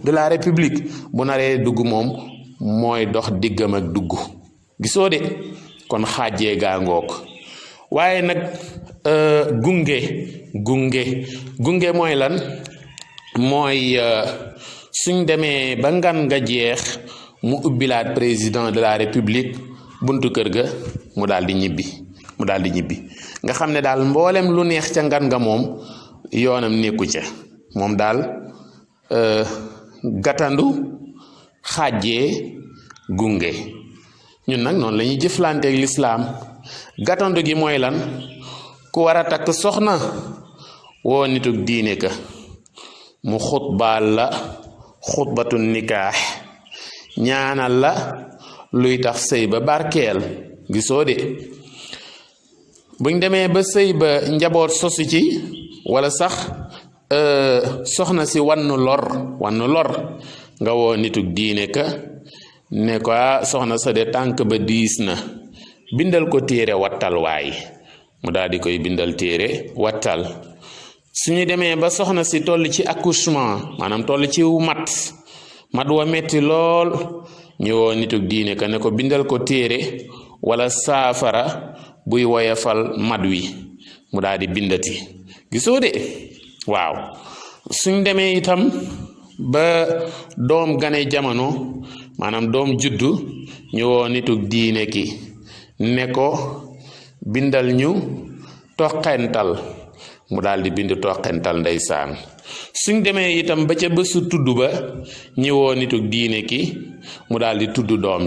de la république bu naree dugg moom mooy dox diggam ak dugg gisoo de kon xaajee gaa ngoog waaye nag gunge mooy lan mooy suñ demee ba ngan nga jeex mu ubbilaat président de la république buntu kër ga mu daal di ñibbi nga xam ne daal mboolem lu neex ca ngan nga moom yoonam nekku ca moom daal gàttandu xaajee gunge ñun nag noonu la ñuy jëflanteeg lislaam gàttandu gi mooy lan ku war a takk soxna woo nitug diine ka mu xutbaal la xutbatu nikaax ñaanal la luy tax sëy ba barkeel gisoo de buñ demee ba sëy ba njaboot sosu ci wala sax soxna si wannu lor nga woo nitug diine ka ne ko soxna sa de tànk ba diis na bindal ko téere wattal waay mu daal di koy bindal téere wattal suñu demee ba soxna si toll ci accouchement maanaam toll ci mat wa metti lool ñu woo nitug diine ka ne ko bindal ko téere wala saafara buy woyafal mat wi mu daal di bindati gisoo de waaw suñ demee itam ba doom gane jamono maanaam doom juddu ñu woo nitug diine ki ne ko bindal ñu toqental mu daal di bind toqental ndeysaan suñ demee itam ba ca bésu tudd ba ñu woo nitug diine ki mu daal di tudd doom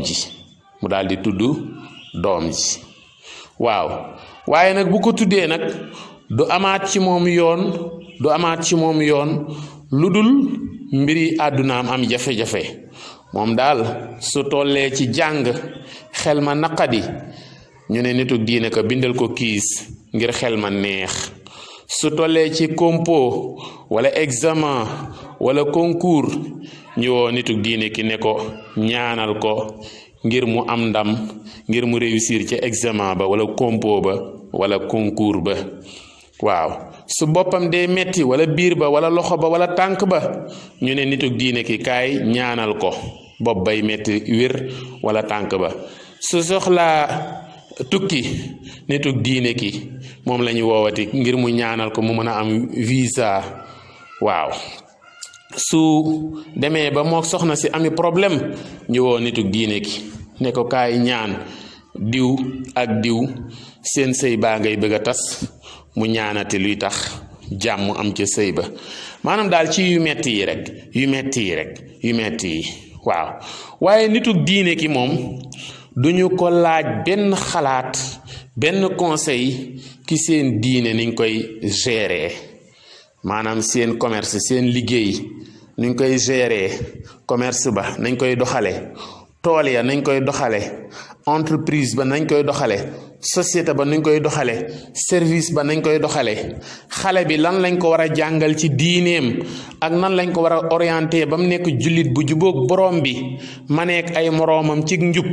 ji waaw waaye nag bu ko tuddee nag du amaat ci moom yoon lu dul mbiri àddunaam am jafe-jafe moom daal su tollee ci jàng xel ma naqadi ñu ne nitug diine ka bindal ko kiis ngir xel ma neex su tollee ci compo wala examen wala concours ñu woo nitug diine ki ne ko ñaanal ko ngir mu am ndam ngir mu réussir ci examen ba wala compo ba wala concours ba waaw su boppam dee metti wala biir ba wala loxo ba wala tànk ba ñu ne nitug diine ki kaay ñaanal ko bopp bay metti wér wala tànk ba su soxlaa tukki nitug diine ki moom la ñu woowati ngir mu ñaanal ko mu mën a am visa waaw su demee ba moo soxna si ami problème ñu woo nitug diine ki ne ko kaay ñaan diw ak diw seen sëy baa ngay bëgg a tas mu ñaanati luy tax jàmm am ca sëy ba maanaam daal ci yu metti yi waaw waaye nitug diine ki moom duñu ko laaj benn xalaat benn conseil ki seen diine niñ koy gérer maanaam seen commerce seen liggéey niñ koy gérer commerce ba nañ koy doxale tool ya nañ koy doxale entreprise ba nañ koy doxale société ba nañ koy doxale service ba nañ koy doxale xale bi lan lañ ko war a jàngal ci diineem ak nan lañ ko war a orienté ba mu nekk jullit bu jubóog borom bi ma nekk ay moroomam ci njub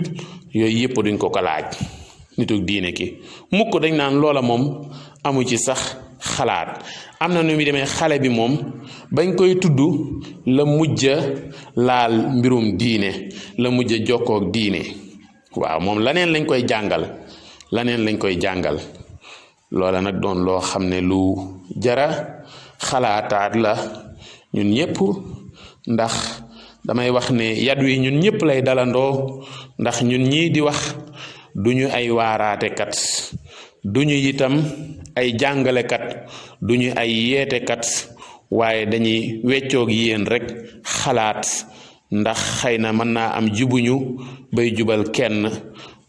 yooyu yëpp duñ ko ko laaj nitug diine ki mukk dañ naan loola moom amu ci sax xalaat am na nu muy demee xale bi moom bañ koy tudd la mujja laal mbirum diine la mujja jokkoog diine waaw moom laneen lañ koy jàngal loola nag doon loo xam ne lu jara xalaataat la ñun ñëpp ndax damay wax ne yat wi ñun ñëpp lay dalandoo ndax ñun ñii di wax duñu ay waaraatekat duñu itam ay jàngalekat duñu ay yeetekat waaye dañuy weccoog yéen rek xalaat ndax xëy na mën naa am jubuñu bay jubal kenn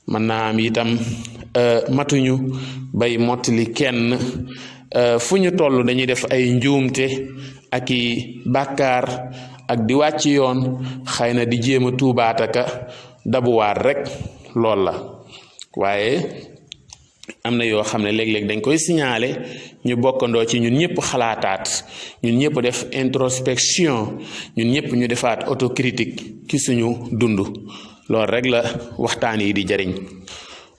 mën naa am itam matuñu bay mottali kenn fu ñu toll dañuy def ay njuumte ak i bàkkaar ak di wàcc yoon xëy na di jéem a tuubaataka dabuwaat rek lool la waaye am na yoo xam ne léeg-léeg dañ koy signaler ñu bokkandoo ci ñun ñëpp xalaataat ñun ñëpp def introspection ñun ñëpp ñu defaat autocritique ci suñu dund loolu rek la waxtaan yi di jariñ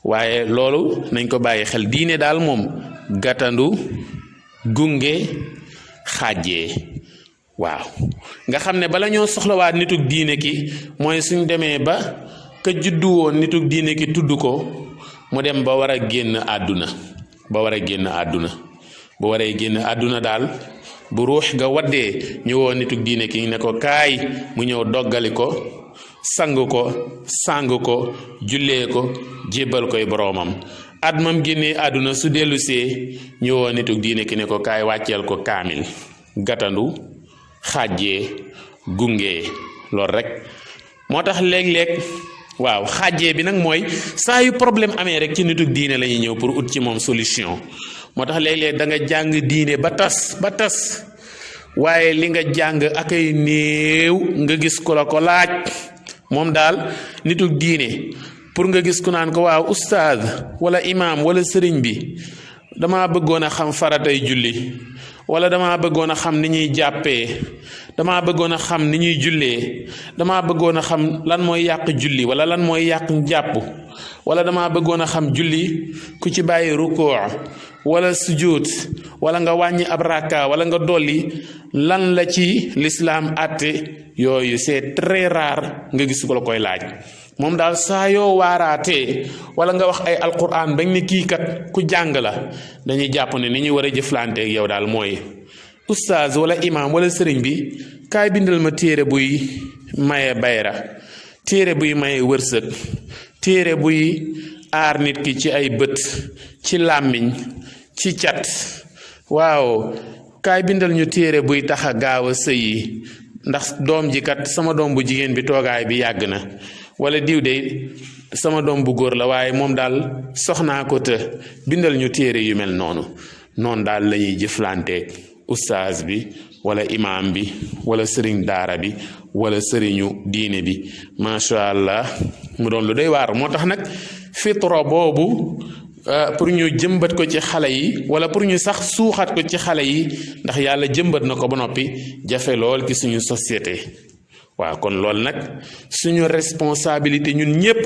waaye loolu nañ ko bàyyi xel diine daal moom gàttandu gunge xàjjee waaw nga xam ne bala ñoo soxlawaat nitug diine ki mooy suñ demee ba ka juddu woon nitug diine ki tudd ko mu dem ba war a génn àdduna bu waree génn àdduna daal bu ruux ga waddee ñu woo nitug diine ki ne ko kaay mu ñëw doggali ko sang ko jullee ko jébbal koy boroomam at mam génnee àdduna su dellusee ñu woo nitug diine ki ne ko kaay wàcceel ko kaamil gatandu xàjjee gunge loolu rek moo tax léeg-léeg waaw xàjjee bi nag mooy saa yu problème amee rek ci nitug diine la ñuy ñëw pour ut ci moom solution moo tax léeg-léeg da nga jàng diine ba tas waaye li nga jàng ak ay néew nga gis ko la ko laaj moom daal nitug diine pour nga gis ku naan ko waaw ustaaz wala imaam wala sëriñ bi dama bëggoon a xam faratay julli wala dama bëggoon a xam ni ñuy jàppee dama bëggoon a xam ni ñuy jullee dama bëggoon a xam lan mooy yàq julli wala lan mooy yàq njàpp wala dama bëggoon a xam julli ku ci bàyyi rukuu wala sujud wala nga wàññi ab rakka wala nga dolli lan la ci lislaam àtte yooyu c'est très rare nga gis ko la koy laaj moom daal saa yoo waaraatee wala nga wax ay alquran bañ ne kii kat ku jàng la dañuy jàpp ne ni ñu war a jëflanteeg yow daal mooy ustaaz wala imaam wala sëriñ bi kaay bindal ma téere buy maye bayra téere buy maye wërsëg téere buy aar nit ki ci ay bët ci làmmiñ ci cat waaw kaay bindal ñu téere buy tax a gaaw a sëyi ndax doom ji kat sama doom bu jigéen bi toogaay bi yàgg na wala diw de sama doom bu góor la waaye moom daal soxnaa ko te bindal ñu téere yu mel noonu daal la ñuy jëflanteeg ustaaz bi wala imaam bi wala sëriñ daara bi wala sëriñu diine bi macha allah mu doon lu doy waar moo tax nag fitra boobu pour ñu jëmbat ko ci xale yi wala pour ñu sax suuxat ko ci xale yi ndax yàlla jëmbat na ko ba noppi jafe lool ci suñu société waaw kon loolu nag suñu responsabilité ñun ñépp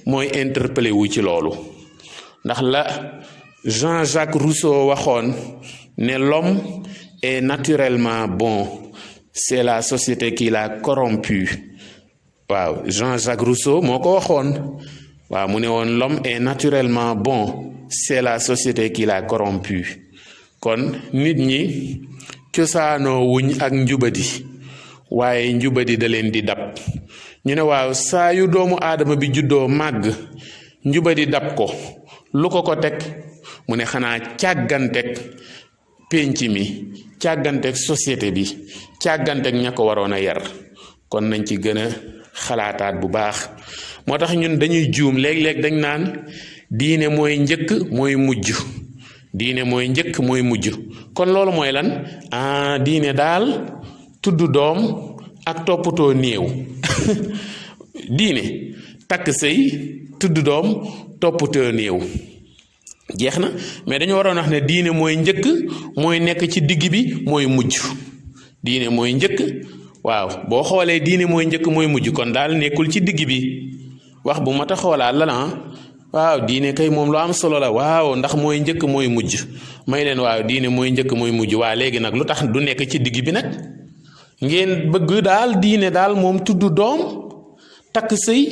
mooy interpellé wu ci loolu ndax la Jean-Jacques Rousseau waxoon ne l'homme est naturellement bon c'est la société qui l'a corrompu waaw Jean-Jacques Rousseau moo ko waxoon waaw mu ne woon l'homme est naturellement bon c'est la société qui l'a corrompu kon nit ñi cosaanoo wuñ ak njubadi waaye njubadi da leen di dab ñu ne waaw saa yu doomu aadama bi juddoo màgg njubadi dab ko lu ko teg mu ne xanaa càgganteeg pénc mi càgganteeg société bi càgganteeg ña ko waroon a yar kon nañ ci gën a xalaataat bu baax moo tax ñun dañuy juum léeg-léeg dañ naan diine mooy njëkk mooy mujj diine mooy njëkk mooy mujj kon loolu mooy lan diine daal tudd doom ak toppatoo néew diine takk sëy tudd doom toppatoo néew jeex na mais dañu waroon wax ne diine mooy njëkk mooy nekk ci digg bi mooy mujj diine mooy njëkk waaw boo xoolee diine mooy njëkk mooy mujj kon daal nekkul ci digg bi wax bu mat a xoolaat la waaw diine kay moom lu am solo la waaw ndax mooy njëkk mooy mujj may leen waaw diine mooy njëkk mooy mujj waa léegi nag lu tax du nekk ci digg bi nag ngeen bëgg daal diine daal moom tudd doom takk sëy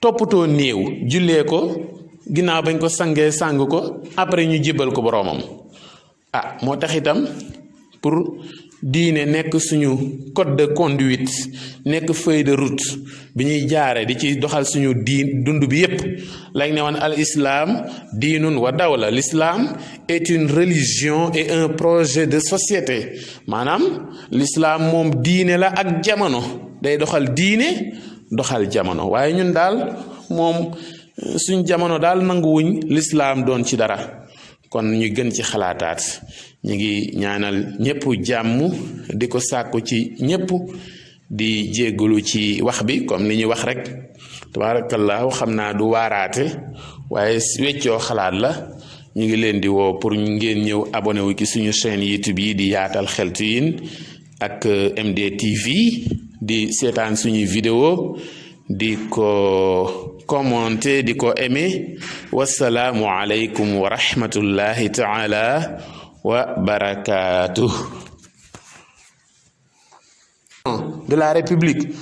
toppatoo néew jullee ko ginnaaw bañ ko sangee sang ko après ñu jébal ko boroomam moo tax itam pour diine nekk suñu code de conduite nekk feuille de route bi ñuy jaare di ci doxal suñu dund bi yépp lañ ne woon al islam diinun wa dawla l'islam est une religion et un projet de société maanaam l'islam moom diine la ak jamono day doxal diine doxal jamono waaye ñun daal moom suñ jamono daal nanguwuñ l'islam doon ci dara kon ñu gën ci xalaataat ñu ngi ñaanal ñépp jàmm di ko sàkku ci ñépp di jéggalu ci wax bi comme li ñuy wax rek tabarakallahu xam naa du waaraate waaye weccoo xalaat la ñu ngi leen di woo pour ngeen ñëw abonné wu ci suñu chaîne YouTube yi di yaatal xeltu yin ak MDTV di seetaan suñuy vidéo di ko commenter di ko aimer wassalaamu aleykum wa rahmatullahi taala wa barakaatuh de la République